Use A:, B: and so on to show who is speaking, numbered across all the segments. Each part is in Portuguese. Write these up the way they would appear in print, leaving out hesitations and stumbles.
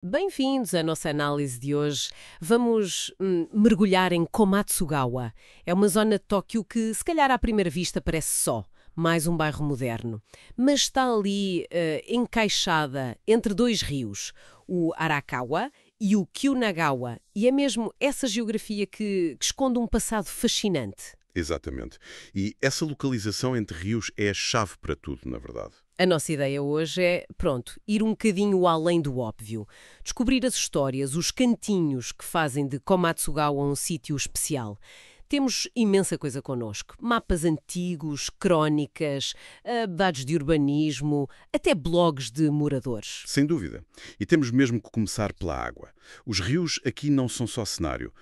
A: Bem-vindos à nossa análise de hoje. Vamos mergulhar em Komatsugawa. É uma zona de Tóquio que, se calhar, à primeira vista, parece só mais um bairro moderno. Mas está ali encaixada entre dois rios, o Arakawa e o Kyunagawa. E é mesmo essa geografia que esconde um passado fascinante.
B: Exatamente. E essa localização entre rios é a chave para tudo, na verdade.
A: A nossa ideia hoje é, pronto, ir um bocadinho além do óbvio. Descobrir as histórias, os cantinhos que fazem de Komatsugawa um sítio especial. Temos imensa coisa connosco. Mapas antigos, crónicas, dados de urbanismo, até blogs de moradores.
B: Sem dúvida. E temos mesmo que começar pela água. Os rios aqui não são só cenário.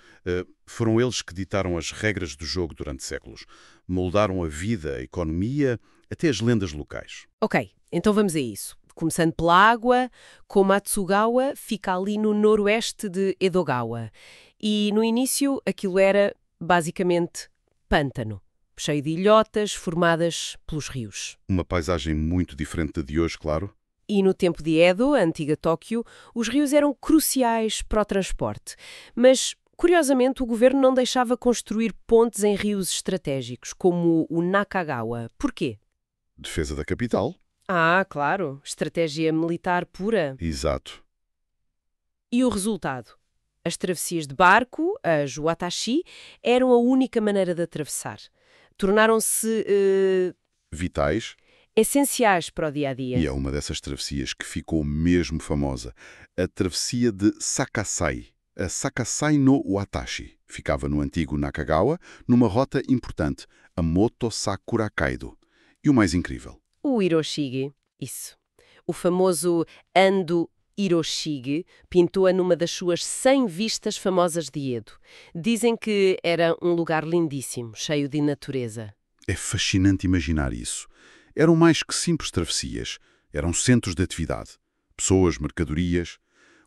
B: Foram eles que ditaram as regras do jogo durante séculos. Moldaram a vida, a economia, até as lendas locais.
A: Ok, então vamos a isso. Começando pela água, Komatsugawa fica ali no noroeste de Edogawa. E no início aquilo era, basicamente, pântano, cheio de ilhotas formadas pelos rios.
B: Uma paisagem muito diferente da de hoje, claro.
A: E no tempo de Edo, a antiga Tóquio, os rios eram cruciais para o transporte. Mas, curiosamente, o governo não deixava construir pontes em rios estratégicos, como o Nakagawa. Porquê?
B: Defesa da capital.
A: Ah, claro, estratégia militar pura.
B: Exato.
A: E o resultado? As travessias de barco, as watashi, eram a única maneira de atravessar. Tornaram-se
B: Vitais.
A: essenciais para o dia-a-dia.
B: E é uma dessas travessias que ficou mesmo famosa. A travessia de Sakasai. A Sakasai no Watashi. Ficava no antigo Nakagawa, numa rota importante, a Moto Sakura Kaido. E o mais incrível?
A: O Hiroshige, isso. O famoso Ando Hiroshige pintou-a numa das suas 100 vistas famosas de Edo. Dizem que era um lugar lindíssimo, cheio de natureza.
B: É fascinante imaginar isso. Eram mais que simples travessias. Eram centros de atividade. Pessoas, mercadorias.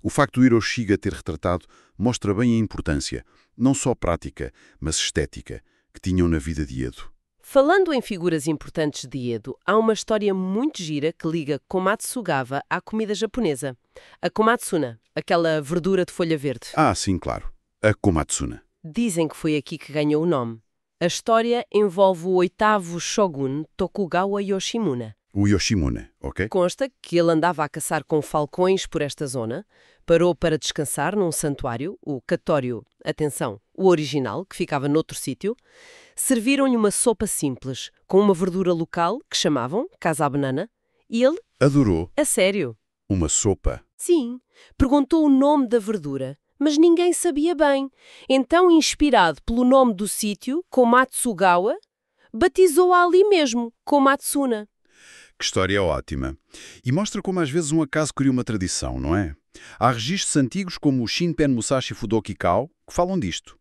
B: O facto do Hiroshige ter retratado mostra bem a importância, não só prática, mas estética, que tinham na vida de Edo.
A: Falando em figuras importantes de Edo, há uma história muito gira que liga Komatsugawa à comida japonesa. A komatsuna, aquela verdura de folha verde.
B: Ah, sim, claro. A Komatsuna.
A: Dizem que foi aqui que ganhou o nome. A história envolve o oitavo shogun Tokugawa Yoshimune.
B: O Yoshimune, ok?
A: Consta que ele andava a caçar com falcões por esta zona, parou para descansar num santuário, o Katório, atenção, o original, que ficava noutro sítio. Serviram-lhe uma sopa simples, com uma verdura local que chamavam casa-banana, e ele,
B: Adorou.
A: a sério,
B: Uma sopa.
A: sim, perguntou o nome da verdura, mas ninguém sabia bem. Então, inspirado pelo nome do sítio, Komatsugawa, batizou-a ali mesmo, Komatsuna.
B: Que história ótima. E mostra como às vezes um acaso cria uma tradição, não é? Há registros antigos como o Shinpen Musashi Fudoki Kao que falam disto.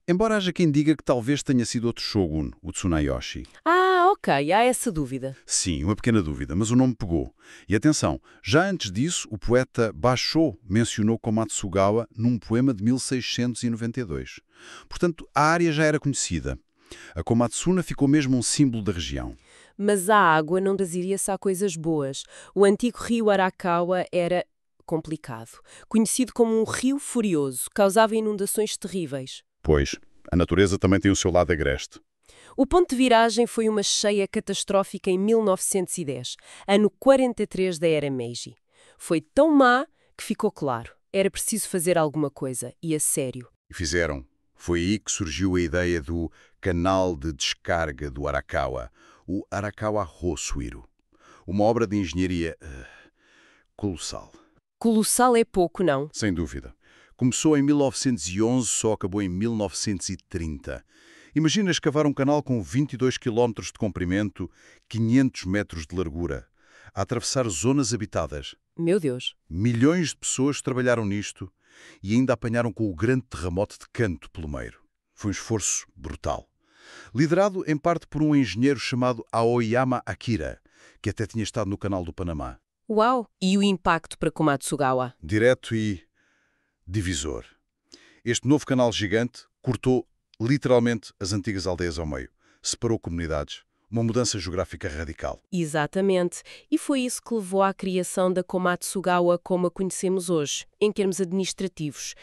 B: Embora haja quem diga que talvez tenha sido outro shogun, o Tsunayoshi.
A: Ah, ok, há essa dúvida.
B: Sim, uma pequena dúvida, mas o nome pegou. E atenção, já antes disso, o poeta Basho mencionou Komatsugawa num poema de 1692. Portanto, a área já era conhecida. A Komatsuna ficou mesmo um símbolo da região.
A: Mas a água não traziria-se a coisas boas. O antigo rio Arakawa era complicado. Conhecido como um rio furioso, causava inundações terríveis.
B: Pois, a natureza também tem o seu lado agreste.
A: O ponto de viragem foi uma cheia catastrófica em 1910, ano 43 da era Meiji. Foi tão má que ficou claro. Era preciso fazer alguma coisa, e a sério.
B: E fizeram. Foi aí que surgiu a ideia do canal de descarga do Arakawa, o Arakawa Hosuiro. Uma obra de engenharia colossal.
A: Colossal é pouco, não?
B: Sem dúvida. Começou em 1911, só acabou em 1930. Imagina escavar um canal com 22 km de comprimento, 500 metros de largura, a atravessar zonas habitadas.
A: Meu Deus.
B: Milhões de pessoas trabalharam nisto e ainda apanharam com o grande terremoto de Kanto pelo meio. Foi um esforço brutal. Liderado em parte por um engenheiro chamado Aoyama Akira, que até tinha estado no canal do Panamá.
A: Uau! E o impacto para Komatsugawa?
B: Direto e divisor. Este novo canal gigante cortou literalmente as antigas aldeias ao meio. Separou comunidades. Uma mudança geográfica radical.
A: Exatamente. E foi isso que levou à criação da Komatsugawa como a conhecemos hoje, em termos administrativos.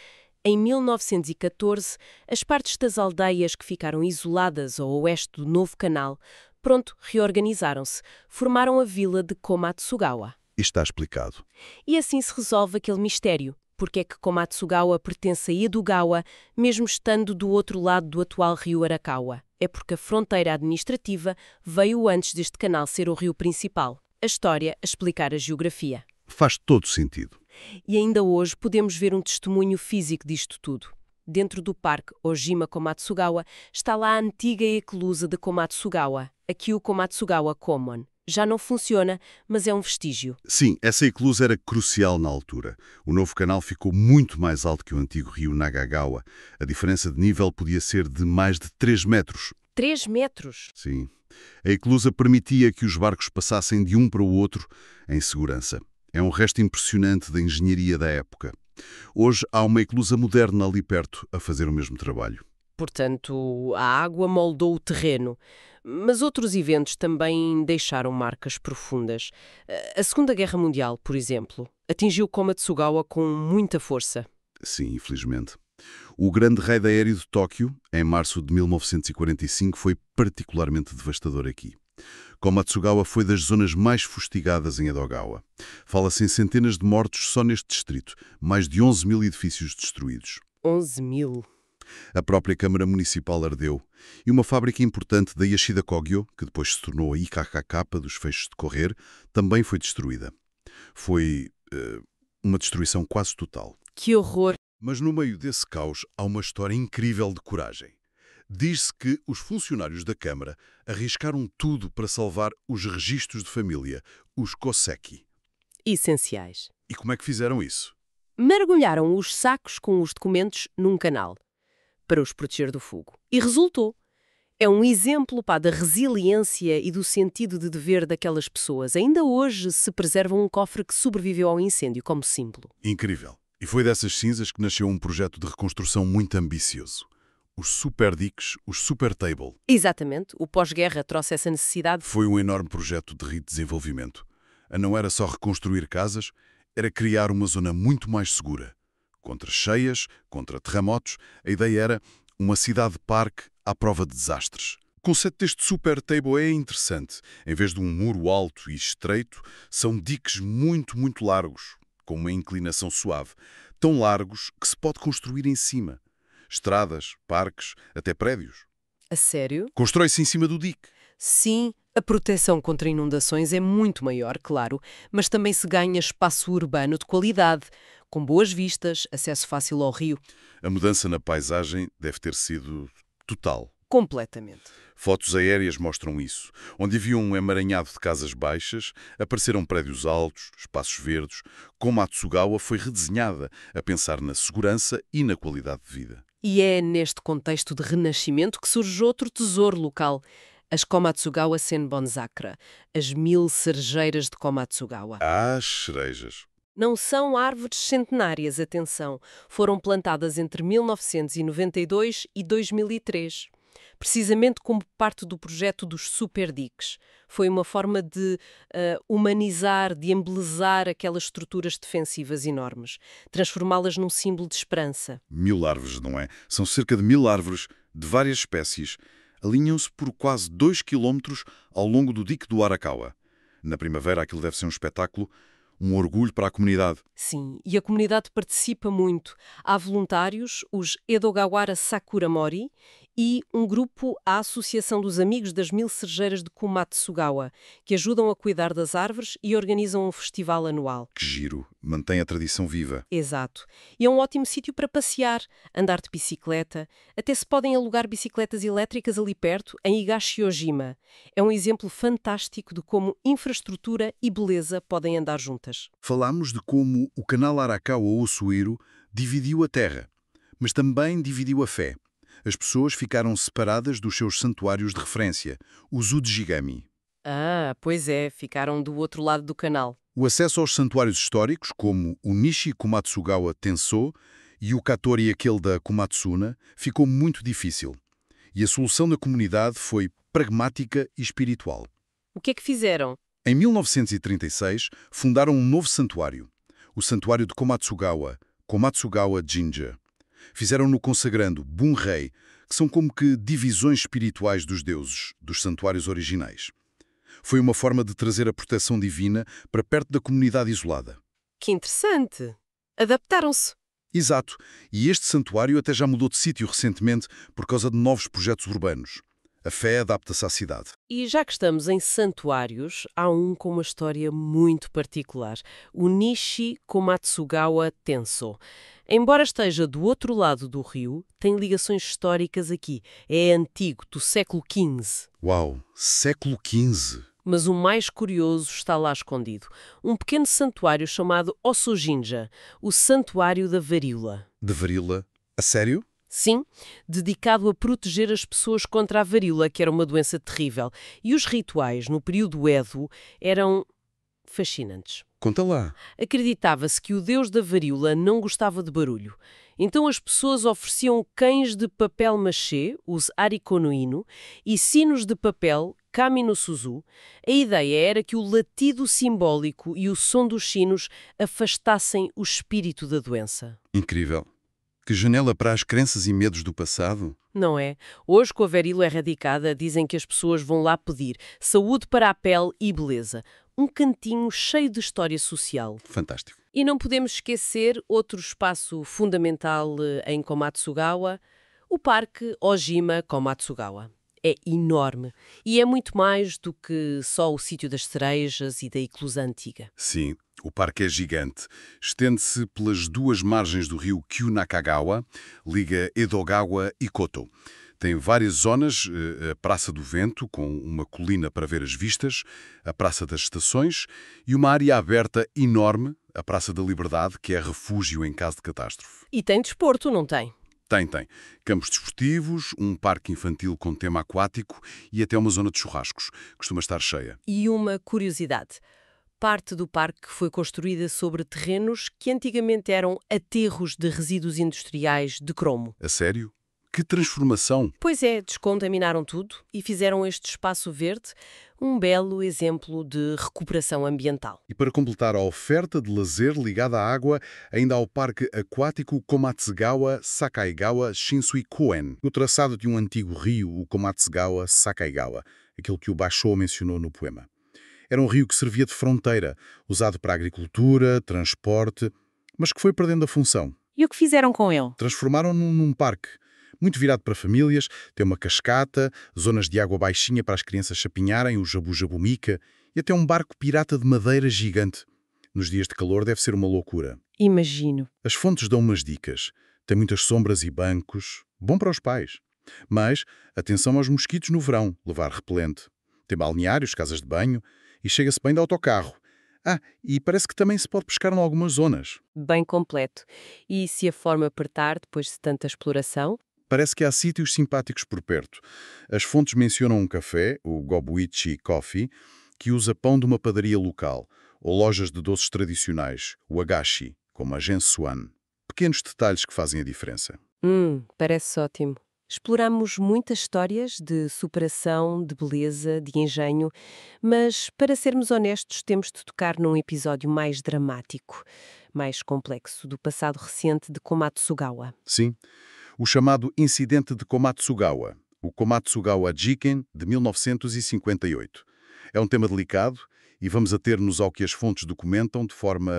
A: Em 1914, as partes das aldeias que ficaram isoladas ao oeste do novo canal, reorganizaram-se, formaram a vila de Komatsugawa.
B: E está explicado.
A: E assim se resolve aquele mistério. Porque é que Komatsugawa pertence a Edogawa, mesmo estando do outro lado do atual rio Arakawa? É porque a fronteira administrativa veio antes deste canal ser o rio principal. A história a explicar a geografia.
B: Faz todo sentido.
A: E ainda hoje podemos ver um testemunho físico disto tudo. Dentro do parque Ojima Komatsugawa está lá a antiga eclusa de Komatsugawa, aqui o Komatsugawa Common. Já não funciona, mas é um vestígio.
B: Sim, essa eclusa era crucial na altura. O novo canal ficou muito mais alto que o antigo rio Nagagawa. A diferença de nível podia ser de mais de 3 metros.
A: 3 metros?
B: Sim. A eclusa permitia que os barcos passassem de um para o outro em segurança. É um resto impressionante da engenharia da época. Hoje há uma eclusa moderna ali perto a fazer o mesmo trabalho.
A: Portanto, a água moldou o terreno. Mas outros eventos também deixaram marcas profundas. A Segunda Guerra Mundial, por exemplo, atingiu Komatsugawa com muita força.
B: Sim, infelizmente. O grande raid aéreo de Tóquio, em março de 1945, foi particularmente devastador aqui. Komatsugawa foi das zonas mais fustigadas em Edogawa. Fala-se em centenas de mortos só neste distrito, mais de 11 mil edifícios destruídos.
A: 11 mil?
B: A própria Câmara Municipal ardeu e uma fábrica importante da Yashida Kogyo, que depois se tornou a IKKK dos feixes de correr, também foi destruída. Foi uma destruição quase total.
A: Que horror!
B: Mas no meio desse caos há uma história incrível de coragem. Diz-se que os funcionários da Câmara arriscaram tudo para salvar os registros de família, os Koseki.
A: Essenciais.
B: E como é que fizeram isso?
A: Mergulharam os sacos com os documentos num canal para os proteger do fogo. E resultou. É um exemplo da resiliência e do sentido de dever daquelas pessoas. Ainda hoje se preserva um cofre que sobreviveu ao incêndio como símbolo.
B: Incrível. E foi dessas cinzas que nasceu um projeto de reconstrução muito ambicioso. Os Super Diques, os Super Table.
A: Exatamente. O pós-guerra trouxe essa necessidade.
B: Foi um enorme projeto de redesenvolvimento. Não era só reconstruir casas, era criar uma zona muito mais segura. Contra cheias, contra terremotos, a ideia era uma cidade-parque à prova de desastres. O conceito deste Super Table é interessante. Em vez de um muro alto e estreito, são diques muito, muito largos, com uma inclinação suave. Tão largos que se pode construir em cima. Estradas, parques, até prédios.
A: A sério?
B: Constrói-se em cima do dique.
A: Sim, a proteção contra inundações é muito maior, claro, mas também se ganha espaço urbano de qualidade, com boas vistas, acesso fácil ao rio.
B: A mudança na paisagem deve ter sido total.
A: Completamente.
B: Fotos aéreas mostram isso. Onde havia um emaranhado de casas baixas, apareceram prédios altos, espaços verdes. Komatsugawa foi redesenhada a pensar na segurança e na qualidade de vida.
A: E é neste contexto de renascimento que surge outro tesouro local, as Komatsugawa Senbonzakura, as 1000 cerejeiras de Komatsugawa.
B: As cerejas.
A: Não são árvores centenárias, atenção. Foram plantadas entre 1992 e 2003. Precisamente como parte do projeto dos Super Diques. Foi uma forma de humanizar, de embelezar aquelas estruturas defensivas enormes, transformá-las num símbolo de esperança.
B: 1000 árvores, não é? São cerca de 1000 árvores de várias espécies. Alinham-se por quase 2 quilómetros ao longo do dique do Arakawa. Na primavera aquilo deve ser um espetáculo, um orgulho para a comunidade.
A: Sim, e a comunidade participa muito. Há voluntários, os Edogawara Sakura Mori, e um grupo, a Associação dos Amigos das 1000 Cerejeiras de Komatsugawa, que ajudam a cuidar das árvores e organizam um festival anual.
B: Que giro, mantém a tradição viva.
A: Exato. E é um ótimo sítio para passear, andar de bicicleta. Até se podem alugar bicicletas elétricas ali perto, em Higashi-Ojima. É um exemplo fantástico de como infraestrutura e beleza podem andar juntas.
B: Falámos de como o canal Arakawa-Osuiro dividiu a terra, mas também dividiu a fé. As pessoas ficaram separadas dos seus santuários de referência, os Ujigami.
A: Ah, pois é, ficaram do outro lado do canal.
B: O acesso aos santuários históricos, como o Nishi Komatsugawa Tensou e o Katori aquele da Komatsuna, ficou muito difícil. E a solução da comunidade foi pragmática e espiritual.
A: O que é que fizeram?
B: Em 1936, fundaram um novo santuário, o Santuário de Komatsugawa, Komatsugawa Jinja. Fizeram-no consagrando Bunrei, que são como que divisões espirituais dos deuses, dos santuários originais. Foi uma forma de trazer a proteção divina para perto da comunidade isolada.
A: Que interessante! Adaptaram-se.
B: Exato, e este santuário até já mudou de sítio recentemente por causa de novos projetos urbanos. A fé adapta-se à cidade.
A: E já que estamos em santuários, há um com uma história muito particular, o Nishi Komatsugawa Tenso. Embora esteja do outro lado do rio, tem ligações históricas aqui. É antigo, do século XV.
B: Uau, século XV!
A: Mas o mais curioso está lá escondido. Um pequeno santuário chamado Osojinja, o Santuário da Varíola.
B: De varíola? A sério?
A: Sim, dedicado a proteger as pessoas contra a varíola, que era uma doença terrível. E os rituais, no período Edo, eram fascinantes.
B: Conta lá.
A: Acreditava-se que o deus da varíola não gostava de barulho. Então as pessoas ofereciam cães de papel machê, os arikonoino, e sinos de papel, kami no suzu. A ideia era que o latido simbólico e o som dos sinos afastassem o espírito da doença.
B: Incrível. Que janela para as crenças e medos do passado.
A: Não é? Hoje, com a varíola erradicada, dizem que as pessoas vão lá pedir saúde para a pele e beleza. Um cantinho cheio de história social.
B: Fantástico.
A: E não podemos esquecer outro espaço fundamental em Komatsugawa, o Parque Ojima Komatsugawa. É enorme e é muito mais do que só o sítio das cerejas e da eclusa antiga.
B: Sim, o parque é gigante. Estende-se pelas duas margens do rio Kyunakagawa, liga Edogawa e Koto. Tem várias zonas, a Praça do Vento, com uma colina para ver as vistas, a Praça das Estações e uma área aberta enorme, a Praça da Liberdade, que é refúgio em caso de catástrofe.
A: E tem desporto, não tem?
B: Tem. Campos desportivos, um parque infantil com tema aquático e até uma zona de churrascos. Costuma estar cheia.
A: E uma curiosidade. Parte do parque foi construída sobre terrenos que antigamente eram aterros de resíduos industriais de cromo.
B: A sério? Que transformação!
A: Pois é, descontaminaram tudo e fizeram este espaço verde um belo exemplo de recuperação ambiental.
B: E para completar a oferta de lazer ligada à água, ainda há o Parque Aquático Komatsugawa Sakaigawa Shinsui-koen, no traçado de um antigo rio, o Komatsugawa Sakaigawa, aquele que o Basho mencionou no poema. Era um rio que servia de fronteira, usado para agricultura, transporte, mas que foi perdendo a função.
A: E o que fizeram com ele?
B: Transformaram-no num parque, muito virado para famílias, tem uma cascata, zonas de água baixinha para as crianças chapinharem, o jabu-jabu-mica e até um barco pirata de madeira gigante. Nos dias de calor deve ser uma loucura.
A: Imagino.
B: As fontes dão umas dicas. Tem muitas sombras e bancos. Bom para os pais. Mas atenção aos mosquitos no verão, levar repelente. Tem balneários, casas de banho e chega-se bem de autocarro. E parece que também se pode pescar em algumas zonas.
A: Bem completo. E se a forma apertar depois de tanta exploração?
B: Parece que há sítios simpáticos por perto. As fontes mencionam um café, o Gobuichi Coffee, que usa pão de uma padaria local, ou lojas de doces tradicionais, o Agashi, como a Gensuan. Pequenos detalhes que fazem a diferença.
A: Parece ótimo. Exploramos muitas histórias de superação, de beleza, de engenho, mas, para sermos honestos, temos de tocar num episódio mais dramático, mais complexo, do passado recente de Komatsugawa.
B: Sim, o chamado Incidente de Komatsugawa, o Komatsugawa Jiken de 1958. É um tema delicado e vamos ater-nos ao que as fontes documentam de forma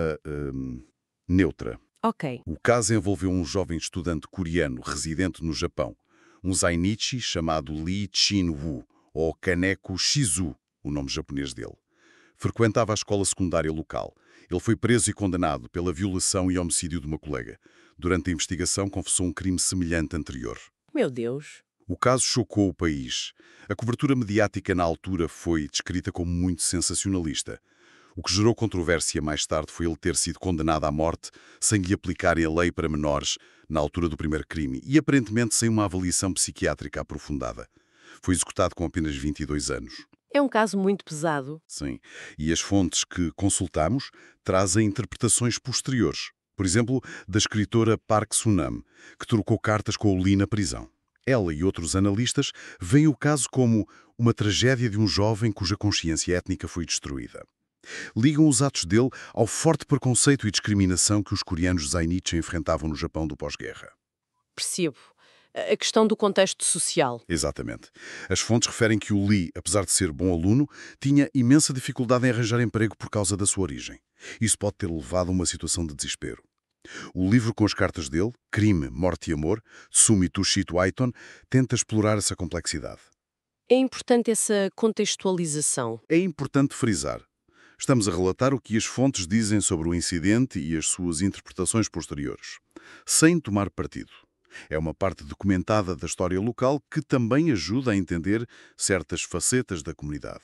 B: neutra.
A: Ok.
B: O caso envolveu um jovem estudante coreano residente no Japão, um zainichi chamado Lee Chin-woo, ou Kaneko Shizu, o nome japonês dele. Frequentava a escola secundária local. Ele foi preso e condenado pela violação e homicídio de uma colega. Durante a investigação, confessou um crime semelhante anterior.
A: Meu Deus.
B: O caso chocou o país. A cobertura mediática na altura foi descrita como muito sensacionalista. O que gerou controvérsia mais tarde foi ele ter sido condenado à morte sem lhe aplicarem a lei para menores na altura do primeiro crime e aparentemente sem uma avaliação psiquiátrica aprofundada. Foi executado com apenas 22 anos.
A: É um caso muito pesado.
B: Sim, e as fontes que consultamos trazem interpretações posteriores. Por exemplo, da escritora Park Sunam, que trocou cartas com o Lee na prisão. Ela e outros analistas veem o caso como uma tragédia de um jovem cuja consciência étnica foi destruída. Ligam os atos dele ao forte preconceito e discriminação que os coreanos Zainichi enfrentavam no Japão do pós-guerra.
A: Percebo. A questão do contexto social.
B: Exatamente. As fontes referem que o Lee, apesar de ser bom aluno, tinha imensa dificuldade em arranjar emprego por causa da sua origem. Isso pode ter levado a uma situação de desespero. O livro com as cartas dele, Crime, Morte e Amor, Sumi Tushito Aiton, tenta explorar essa complexidade.
A: É importante essa contextualização.
B: É importante frisar. Estamos a relatar o que as fontes dizem sobre o incidente e as suas interpretações posteriores, sem tomar partido. É uma parte documentada da história local que também ajuda a entender certas facetas da comunidade.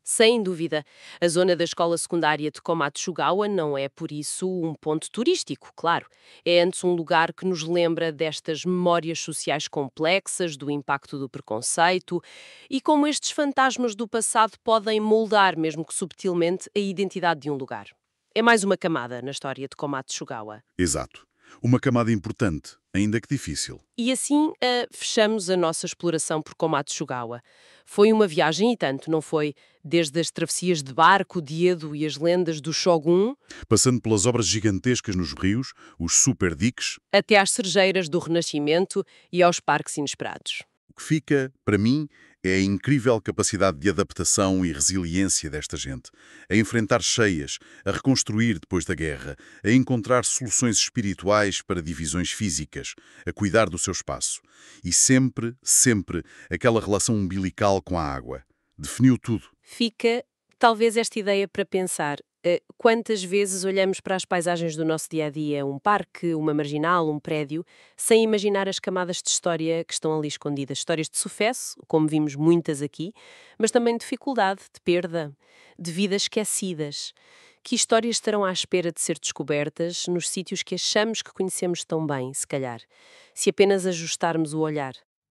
A: Sem dúvida, a zona da escola secundária de Komatsugawa não é, por isso, um ponto turístico, claro. É antes um lugar que nos lembra destas memórias sociais complexas, do impacto do preconceito e como estes fantasmas do passado podem moldar, mesmo que subtilmente, a identidade de um lugar. É mais uma camada na história de Komatsugawa.
B: Exato. Uma camada importante, ainda que difícil.
A: E assim fechamos a nossa exploração por Komatsugawa. Foi uma viagem e tanto, não foi? Desde as travessias de barco de Edo e as lendas do Shogun,
B: Passando pelas obras gigantescas nos rios, os superdiques,
A: até às cerejeiras do Renascimento e aos parques inesperados.
B: o que fica, para mim, é a incrível capacidade de adaptação e resiliência desta gente, a enfrentar cheias, a reconstruir depois da guerra, a encontrar soluções espirituais para divisões físicas, a cuidar do seu espaço. E sempre, sempre, aquela relação umbilical com a água. Definiu tudo.
A: Fica, talvez, esta ideia para pensar. Quantas vezes olhamos para as paisagens do nosso dia-a-dia, um parque, uma marginal, um prédio, sem imaginar as camadas de história que estão ali escondidas. Histórias de sucesso, como vimos muitas aqui, mas também de dificuldade, de perda, de vidas esquecidas. Que histórias estarão à espera de ser descobertas nos sítios que achamos que conhecemos tão bem, se calhar, se apenas ajustarmos o olhar?